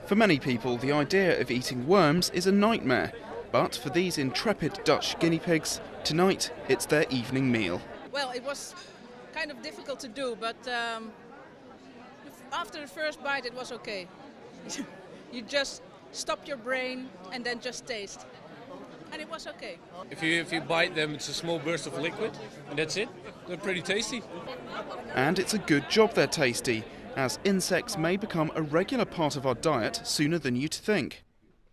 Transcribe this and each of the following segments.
For many people, the idea of eating worms is a nightmare. But for these intrepid Dutch guinea pigs, tonight it's their evening meal. Well, it was kind of difficult to do, but after the first bite it was okay. You just stop your brain and then just taste. And it was okay. If you bite them, it's a small burst of liquid, and that's it. They're pretty tasty. And it's a good job they're tasty, as insects may become a regular part of our diet sooner than you'd think.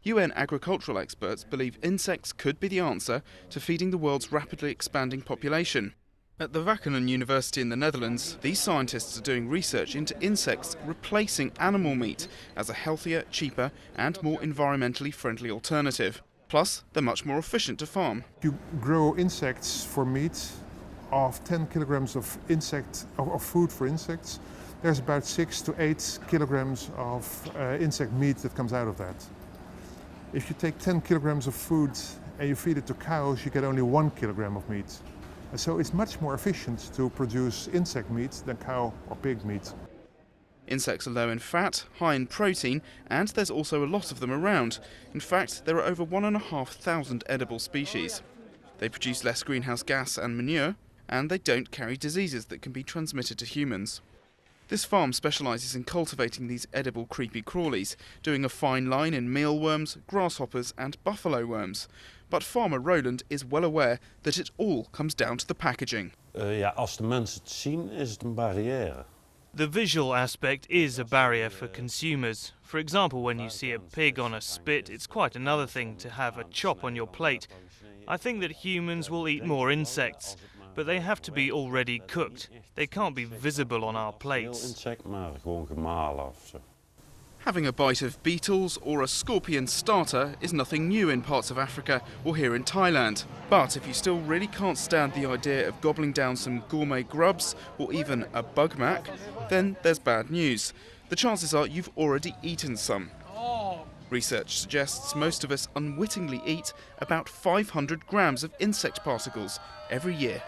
UN agricultural experts believe insects could be the answer to feeding the world's rapidly expanding population. At the Wageningen University in the Netherlands, these scientists are doing research into insects replacing animal meat as a healthier, cheaper and more environmentally friendly alternative. Plus, they're much more efficient to farm. You grow insects for meat. Of 10 kilograms of food for insects, there's about 6 to 8 kilograms of insect meat that comes out of that. If you take 10 kilograms of food and you feed it to cows, you get only 1 kilogram of meat. And so it's much more efficient to produce insect meat than cow or pig meat. Insects are low in fat, high in protein, and there's also a lot of them around. In fact, there are over 1,500 edible species. They produce less greenhouse gas and manure, and they don't carry diseases that can be transmitted to humans. This farm specialises in cultivating these edible creepy crawlies, doing a fine line in mealworms, grasshoppers and buffalo worms. But farmer Roland is well aware that it all comes down to the packaging. Als de mensen het zien, is het een barrière. The visual aspect is a barrier for consumers. For example, when you see a pig on a spit, it's quite another thing to have a chop on your plate. I think that humans will eat more insects, but they have to be already cooked. They can't be visible on our plates. Having a bite of beetles or a scorpion starter is nothing new in parts of Africa or here in Thailand. But if you still really can't stand the idea of gobbling down some gourmet grubs or even a bug mac, then there's bad news. The chances are you've already eaten some. Research suggests most of us unwittingly eat about 500 grams of insect particles every year.